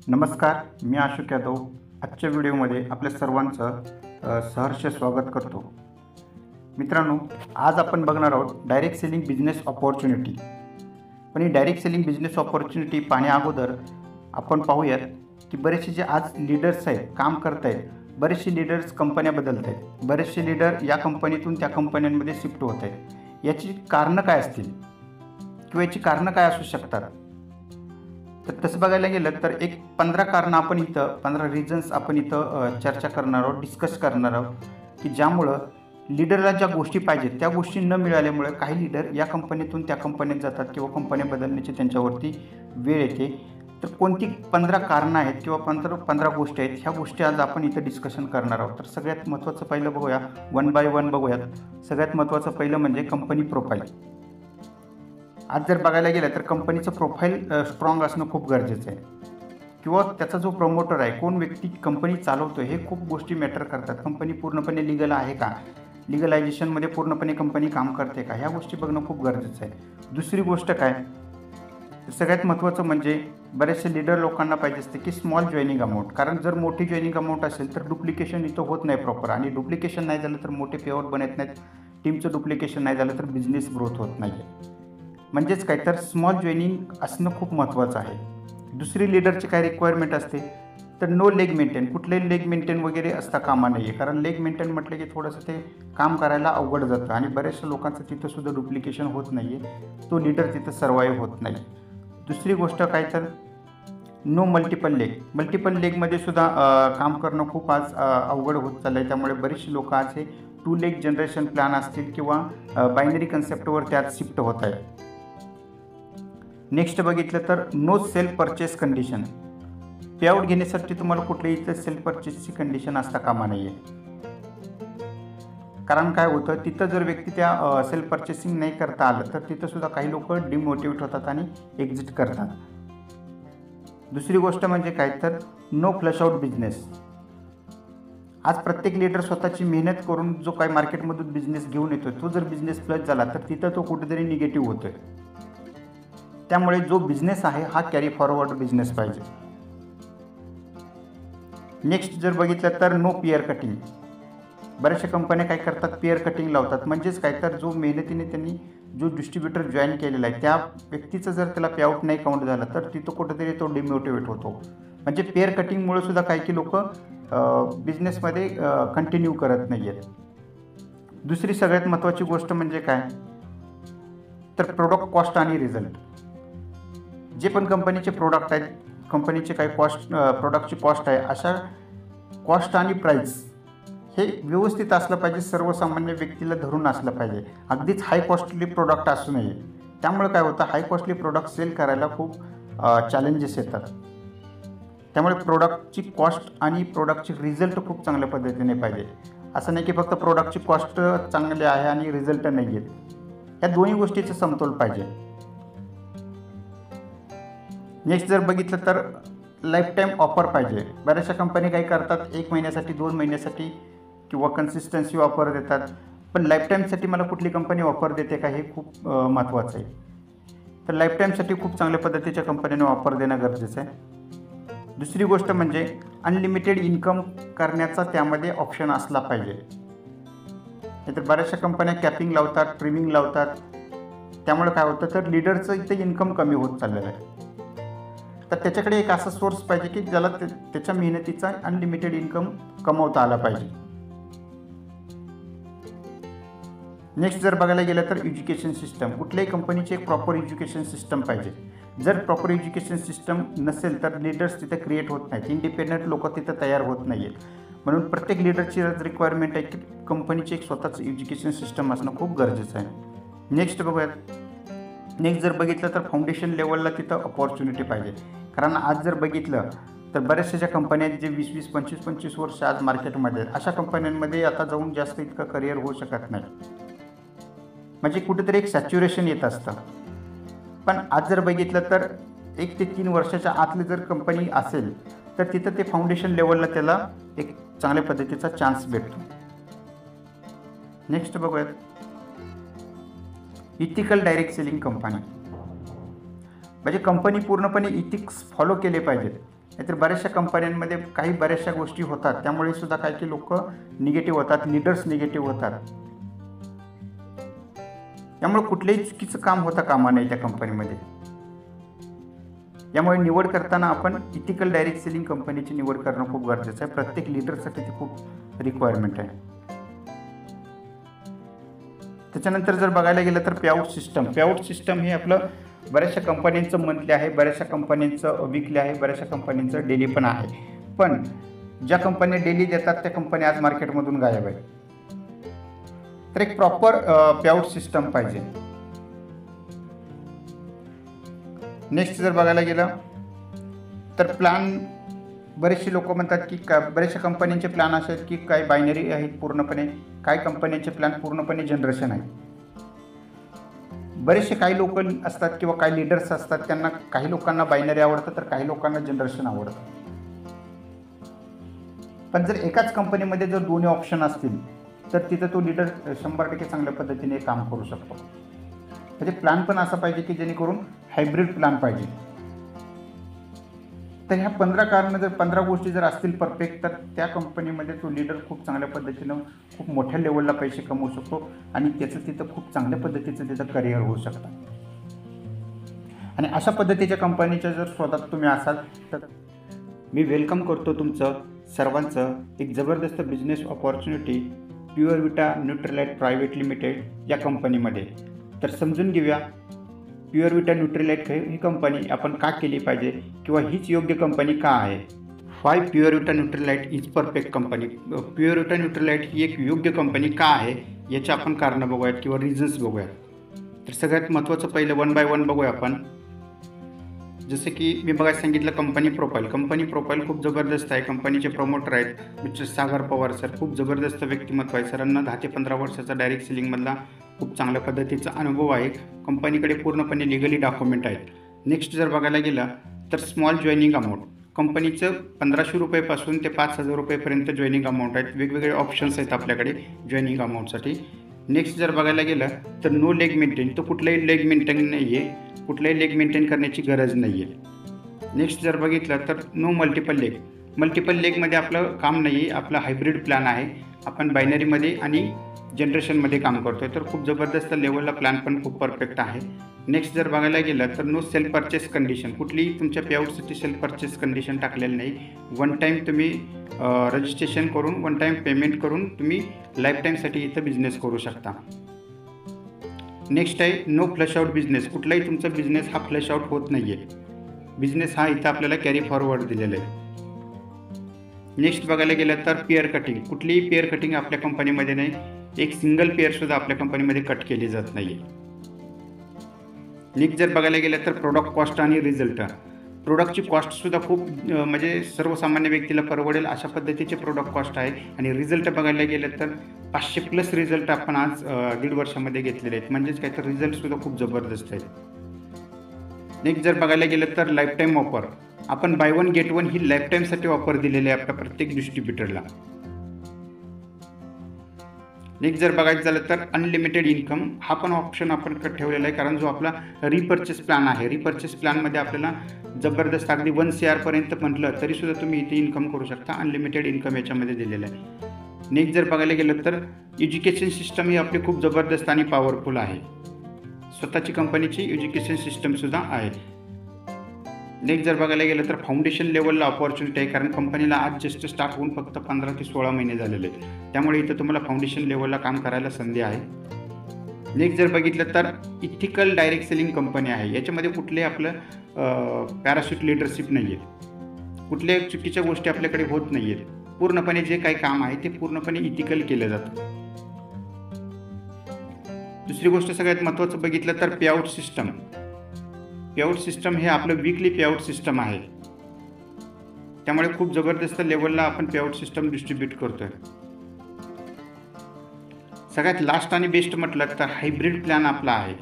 नमस्कार, मी अशोक यादव. आजच्या व्हिडिओमध्ये आपल्या सर्वांचं सहर्ष स्वागत करतो. मित्रांनो, आज आपण बघणार आहोत डायरेक्ट सेलिंग बिझनेस ऑपॉर्च्युनिटी. पण ही डायरेक्ट सेलिंग बिझनेस ऑपॉर्च्युनिटी पाहण्या अगोदर आपण पाहूयात की बरेचसे जे आज लीडर्स आहेत, काम करत आहेत, बरेचसे लीडर्स कंपन्या बदलत आहेत, बरेचसे लीडर या कंपनीतून त्या कंपन्यांमध्ये शिफ्ट होत आहेत. याची कारणं काय असतील किंवा याची कारणं काय असू शकतात? तर तसं बघायला गेलं तर एक 15 कारणं आपण इथं 15 रिझन्स आपण इथं चर्चा करणार आहोत, डिस्कस करणार आहोत की ज्यामुळं लीडरला ज्या गोष्टी पाहिजेत त्या गोष्टी न मिळाल्यामुळे काही लीडर या कंपनीतून त्या कंपनीत जातात किंवा कंपन्या बदलण्याची त्यांच्यावरती वेळ येते. तर कोणती 15 कारणं आहेत किंवा 15 गोष्टी आहेत, ह्या गोष्टी आज आपण इथं डिस्कशन करणार आहोत. तर सगळ्यात महत्त्वाचं पहिलं बघूया, वन बाय वन बघूयात. सगळ्यात महत्त्वाचं पहिलं म्हणजे कंपनी प्रोफाईल. आज जर बघायला गेलं तर कंपनीचं प्रोफाईल स्ट्रॉंग असणं खूप गरजेचं आहे. किंवा त्याचा जो प्रमोटर आहे, कोण व्यक्ती कंपनी चालवतो, हे खूप गोष्टी मॅटर करतात. कंपनी पूर्णपणे लिगल आहे का, लिगलायझेशनमध्ये पूर्णपणे कंपनी काम करते का, ह्या गोष्टी बघणं खूप गरजेचं आहे. दुसरी गोष्ट काय, सगळ्यात महत्त्वाचं म्हणजे बरेचसे लीडर लोकांना पाहिजे असते की स्मॉल जॉईनिंग अमाऊंट. कारण जर मोठी जॉईनिंग अमाऊंट असेल तर डुप्लिकेशन इथं होत नाही प्रॉपर, आणि डुप्लिकेशन नाही झालं तर मोठे पेआउट बनत नाहीत, टीमचं डुप्लिकेशन नाही झालं तर बिझनेस ग्रोथ होत नाही आहे. म्हणजेच काय, तर स्मॉल जॉईनिंग असणं खूप महत्त्वाचं आहे. दुसरी लीडरची काय रिक्वायरमेंट असते, तर नो लेग मेंटेन. कुठलेही लेग मेंटेन वगैरे असता कामा नाही आहे. कारण लेग मेंटेन म्हटलं की थोडंसं ते काम करायला अवघड जातं आणि बऱ्याचशा लोकांचं तिथंसुद्धा डुप्लिकेशन होत नाही आहे, तो लीडर तिथं सर्वाईव्ह होत नाही. दुसरी गोष्ट काय, तर नो मल्टिपल लेग. मल्टिपल लेगमध्ये सुद्धा काम करणं खूप आज अवघड होत चाललं आहे. त्यामुळे बरीचशी लोकं आज हे 2 लेग जनरेशन प्लॅन असतील किंवा बायनरी कन्सेप्टवर त्यात शिफ्ट होत आहे. नेक्स्ट बघितलं तर no self purchase condition. Payout घेण्यासाठी तुम्हाला कुठल्याही इथं सेल्फ परचेसची कंडिशन असता कामा नाही आहे. कारण काय होतं, तिथं जर व्यक्ती त्या सेल्फ परचेसिंग नाही करता आलं तर तिथंसुद्धा काही लोक डिमोटिवेट होतात आणि एक्झिट करतात. दुसरी गोष्ट म्हणजे काय, तर नो फ्लश आउट बिझनेस. आज प्रत्येक लीडर स्वतःची मेहनत करून जो काही मार्केटमधून बिझनेस घेऊन येतो, तो जर बिझनेस फ्लश झाला तर तिथं तो कुठेतरी निगेटिव्ह होतोय. त्यामुळे जो बिझनेस आहे हा कॅरी फॉरवर्ड बिझनेस पाहिजे. नेक्स्ट जर बघितलं तर नो पिअर कटिंग. बऱ्याचशा कंपन्या काय करतात, पिअर कटिंग लावतात. म्हणजेच काय, तर जो मेहनतीने त्यांनी जो डिस्ट्रीब्युटर जॉईन केलेला आहे त्या व्यक्तीचं जर त्याला पेआउट नाही काउंट झाला तर तिथं कुठेतरी तो डिमोटिवेट होतो. म्हणजे पेअर कटिंगमुळे सुद्धा काही लोक बिझनेसमध्ये कंटिन्यू करत नाही आहेत. दुसरी सगळ्यात महत्त्वाची गोष्ट म्हणजे काय, तर प्रोडक्ट कॉस्ट आणि रिझल्ट. जे पण कंपनीचे प्रोडक्ट आहेत, कंपनीचे काही कॉस्ट, प्रोडक्टची कॉस्ट आहे, अशा कॉस्ट आणि प्राईस हे व्यवस्थित असलं पाहिजे, सर्वसामान्य व्यक्तीला धरून असलं पाहिजे. अगदीच हाय कॉस्टली प्रोडक्ट असू नये. त्यामुळे काय होतं, हाय कॉस्टली प्रोडक्ट सेल करायला खूप चॅलेंजेस येतात. त्यामुळे प्रोडक्टची कॉस्ट आणि प्रोडक्टची रिझल्ट खूप चांगल्या पद्धतीने पाहिजे. असं नाही की फक्त प्रोडक्टची कॉस्ट चांगली आहे आणि रिझल्ट नाही आहेत. ह्या दोन्ही गोष्टीचा समतोल पाहिजे. नेक्स्ट जर बघितलं तर लाईफ टाईम ऑफर पाहिजे. बऱ्याचशा कंपनी काही करतात, 1 महिन्यासाठी 2 महिन्यासाठी किंवा कन्सिस्टन्सी ऑफर देतात. पण लाईफ टाईमसाठी मला कुठली कंपनी ऑफर देते का, हे खूप महत्त्वाचं आहे. तर लाईफ टाईमसाठी खूप चांगल्या पद्धतीच्या कंपनीने ऑफर देणं गरजेचं आहे. दुसरी गोष्ट म्हणजे अनलिमिटेड इन्कम करण्याचा त्यामध्ये ऑप्शन असला पाहिजे. नाहीतर बऱ्याचशा कंपन्या कॅपिंग लावतात, ट्रिमिंग लावतात. त्यामुळे काय होतं, तर लीडरचं इथं इन्कम कमी होत चाललेलं आहे. तर त्याच्याकडे एक असा सोर्स पाहिजे की ज्याला त्याच्या मेहनतीचा अनलिमिटेड इन्कम कमवता आला पाहिजे. नेक्स्ट जर बघायला गेलं तर एज्युकेशन सिस्टम. कुठल्याही कंपनीची एक प्रॉपर एज्युकेशन सिस्टम पाहिजे. जर प्रॉपर एज्युकेशन सिस्टम नसेल तर लीडर्स तिथे क्रिएट होत नाहीत, इंडिपेंडंट लोक तिथं तयार होत नाही आहेत. म्हणून प्रत्येक लीडरची रिक्वायरमेंट आहे की कंपनीची एक स्वतःचं एज्युकेशन सिस्टम असणं खूप गरजेचं आहे. नेक्स्ट बघूयात. नेक्स्ट जर बघितलं तर फाउंडेशन लेवलला तिथं अपॉर्च्युनिटी पाहिजे. कारण आज जर बघितलं तर बऱ्याचशा ज्या कंपन्या आहेत, जे 20-20, 25-25 वर्ष आज मार्केटमध्ये आहेत, अशा कंपन्यांमध्ये आता जाऊन जास्त इतकं करिअर होऊ शकत नाही. म्हणजे कुठेतरी एक सॅच्युरेशन येत असतं. पण आज जर बघितलं तर 1 ते 3 वर्षाच्या आतली जर कंपनी असेल तर तिथं ते फाउंडेशन लेवलला त्याला एक चांगल्या पद्धतीचा चान्स भेटतो. नेक्स्ट बघूयात, इथिकल डायरेक्ट सेलिंग कंपनी. म्हणजे कंपनी पूर्णपणे इथिक्स फॉलो केले पाहिजेत. नाहीतर बऱ्याचशा कंपन्यांमध्ये बऱ्याचशा गोष्टी होतात, त्यामुळे सुद्धा काही लोक निगेटिव्ह होतात, लीडर्स निगेटिव्ह होतात. त्यामुळे कुठलेही चुकीचं काम होता कामा नये त्या कंपनीमध्ये. यामुळे निवड करताना आपण इथिकल डायरेक्ट सेलिंग कंपनीची निवड करणं खूप गरजेचं आहे. प्रत्येक लीडरसाठी ती खूप रिक्वायरमेंट आहे. त्याच्यानंतर जर बघायला गेलं तर पेआउट सिस्टम हे आपलं बऱ्याचशा कंपन्यांचं मंथली आहे, बऱ्याचशा कंपन्यांचं वीकली आहे, बऱ्याचशा कंपन्यांचं डेली पण आहे. पण ज्या कंपन्या डेली देतात त्या कंपन्या आज मार्केटमधून गायब आहे. तर एक प्रॉपर पेआउट सिस्टम पाहिजे. नेक्स्ट जर बघायला गेलं तर प्लॅन, बरेचसे लोक म्हणतात की बऱ्याचशा कंपन्यांचे प्लॅन असे आहेत की काही बायनरी आहेत पूर्णपणे, काही कंपन्यांचे प्लॅन पूर्णपणे जनरेशन आहेत. बरेचसे काही लोक असतात किंवा काही लीडर्स असतात, त्यांना काही लोकांना बायनरी आवडतं तर काही लोकांना जनरेशन आवडतं. पण जर एकाच कंपनीमध्ये जर दोन्ही ऑप्शन असतील तर तिथं तो लीडर 100% चांगल्या पद्धतीने काम करू शकतो. म्हणजे प्लॅन पण असा पाहिजे की जेणेकरून हायब्रिड प्लॅन पाहिजे. तर ह्या 15 गोष्टी जर असतील परफेक्ट, तर त्या कंपनीमध्ये तो लीडर खूप चांगल्या पद्धतीनं खूप मोठ्या लेवलला पैसे कमवू शकतो आणि त्याचं तिथं खूप चांगल्या पद्धतीचं त्याचं करिअर होऊ शकतं. आणि अशा पद्धतीच्या कंपनीच्या जर शोधात तुम्ही असाल तर मी वेलकम करतो तुमचं सर्वांचं एक जबरदस्त business opportunity Purevita Nutrilite private limited या कंपनीमध्ये. तर समजून घेऊया प्युअरविटा न्यूट्रीलाइट ही कंपनी आपण का केली पाहिजे किंवा हीच योग्य कंपनी का आहे. Why Purevita Nutrilite is perfect company. Purevita Nutrilite ही एक योग्य कंपनी का आहे याचे आपण कारणं बघूयात किंवा रिझन्स बघूयात. तर सगळ्यात महत्त्वाचं पहिलं 1 बाय 1 बघूया आपण. जसं की मी बघायला सांगितलं कंपनी प्रोफाईल खूप जबरदस्त आहे. कंपनीचे प्रमोटर आहेत मिस्टर सागर पवार सर, खूप जबरदस्त व्यक्तिमत्व आहे. सरांना 10 ते 15 वर्षाचा डायरेक्ट सेलिंगमधला खूप चांगल्या पद्धतीचा अनुभव आहे. कंपनीकडे पूर्णपणे लिगली डॉक्युमेंट आहेत. नेक्स्ट जर बघायला गेलं तर स्मॉल जॉईनिंग अमाऊंट. कंपनीचं 1500 रुपयेपासून ते 5000 रुपयेपर्यंत जॉईनिंग अमाऊंट आहेत. वेगवेगळे ऑप्शन्स आहेत आपल्याकडे जॉईनिंग अमाऊंटसाठी. नेक्स्ट जर बघायला गेलं तर नो लेग मेंटेन. तो कुठलाही लेग मेंटेन नाही आहे, कुठलाही लेग मेंटेन करण्याची गरज नाही आहे. नेक्स्ट जर बघितलं तर नो मल्टिपल लेगमध्ये आपलं काम नाही आहे. आपला हायब्रिड प्लॅन आहे. आपण बायनरीमध्ये आणि जनरेशनमध्ये काम करतो आहे. तर खूप जबरदस्त लेवलला प्लॅन पण खूप परफेक्ट आहे. नेक्स्ट जर बघायला गेलं तर नो सेल्फ परचेस कंडिशन. कुठलीही तुमच्या पेआउटसाठी सेल्फ परचेस कंडिशन टाकलेलं नाही. वन टाईम तुम्ही रजिस्ट्रेशन करून वन टाईम पेमेंट करून तुम्ही लाईफ टाईमसाठी इथं बिझनेस करू शकता. नेक्स्ट आहे नो फ्लश आउट बिझनेस. कुठलाही तुमचा बिझनेस हा फ्लश आउट होत नाही आहे. बिझनेस हा इथं आपल्याला कॅरी फॉरवर्ड दिलेला आहे. नेक्स्ट बघायला गेलं तर पेअर कटिंग. कुठलीही पेअर कटिंग आपल्या कंपनीमध्ये नाही. एक सिंगल पेअरसुद्धा आपल्या कंपनीमध्ये कट केली जात नाही आहे. नेक्स्ट जर बघायला गेलं तर प्रोडक्ट कॉस्ट आणि रिझल्ट. प्रोडक्टची कॉस्टसुद्धा खूप म्हणजे सर्वसामान्य व्यक्तीला परवडेल अशा पद्धतीचे प्रोडक्ट कॉस्ट आहे. आणि रिझल्ट बघायला गेलं तर 500+ रिझल्ट आपण आज 1.5 वर्षामध्ये घेतलेले आहेत. म्हणजेच काय तर रिझल्टसुद्धा खूप जबरदस्त आहेत. नेक्स्ट जर बघायला गेलं तर लाईफ टाईम ऑफर. आपण बाय 1 गेट 1 ही लाईफ टाईमसाठी ऑफर दिलेली आहे आपल्या प्रत्येक डिस्ट्रीब्युटरला. नेक्स्ट जर बघायचं झालं तर अनलिमिटेड इन्कम. हा पण ऑप्शन आपण ठेवलेला आहे, कारण जो आपला रिपर्चेस प्लॅन आहे, रिपर्चेस प्लॅनमध्ये आपल्याला जबरदस्त अगदी 1 CR पर्यंत म्हटलं तरीसुद्धा तुम्ही इथे इन्कम करू शकता. अनलिमिटेड इन्कम याच्यामध्ये दिलेलं आहे. नेक्स्ट जर बघायला गेलं तर एज्युकेशन सिस्टम ही आपली खूप जबरदस्त आणि पॉवरफुल आहे. स्वतःची कंपनीची एज्युकेशन सिस्टमसुद्धा आहे. नेक्स्ट जर बघायला गेलं तर फाउंडेशन लेवलला ऑपॉर्च्युनिटी आहे, कारण कंपनीला आज जस्ट स्टार्ट होऊन फक्त 15 ते 16 महिने झालेले आहेत. त्यामुळे इथं तुम्हाला फाउंडेशन लेवलला काम करायला संधी आहे. नेक्स्ट जर बघितलं तर इथिकल डायरेक्ट सेलिंग कंपनी आहे. याच्यामध्ये कुठले आपलं पॅराशूट लिडरशिप नाही आहे. कुठल्याही चुकीच्या गोष्टी आपल्याकडे होत नाही आहेत. पूर्णपणे जे काही काम आहे ते पूर्णपणे इथिकल केलं जातं. दुसरी गोष्ट सगळ्यात महत्त्वाचं बघितलं तर पेआउट सिस्टम. पेआउट सिस्टम हे आपलं वीकली पेआउट सिस्टम आहे. त्यामुळे खूप जबरदस्त लेवलला आपण पेआउट सिस्टम डिस्ट्रीब्यूट करतोय. सगळ्यात लास्ट आणि बेस्ट म्हटलं तर हायब्रिड प्लॅन आपला आहे.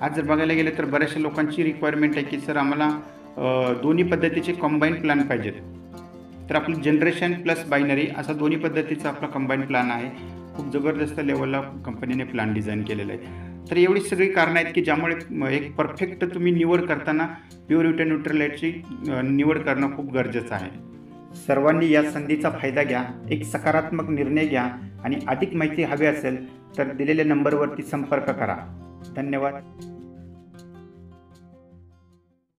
आज जर बघायला गेलं तर बऱ्याचशा लोकांची रिक्वायरमेंट आहे की सर आम्हाला दोन्ही पद्धतीचे कंबाईन प्लॅन पाहिजेत. तर आपलं जनरेशन प्लस बायनरी असा दोन्ही पद्धतीचा आपला कंबाईन प्लॅन आहे. खूप जबरदस्त लेवलला कंपनीने प्लॅन डिझाईन केलेला आहे. तर एवढी सगळी कारणं आहेत की ज्यामुळे एक परफेक्ट तुम्ही निवड करताना प्युरिटी न्यूट्रलाइटची निवड करणं खूप गरजेचं आहे. सर्वांनी या संधीचा फायदा घ्या, एक सकारात्मक निर्णय घ्या आणि अधिक माहिती हवी असेल तर दिलेल्या नंबरवरती संपर्क करा. धन्यवाद.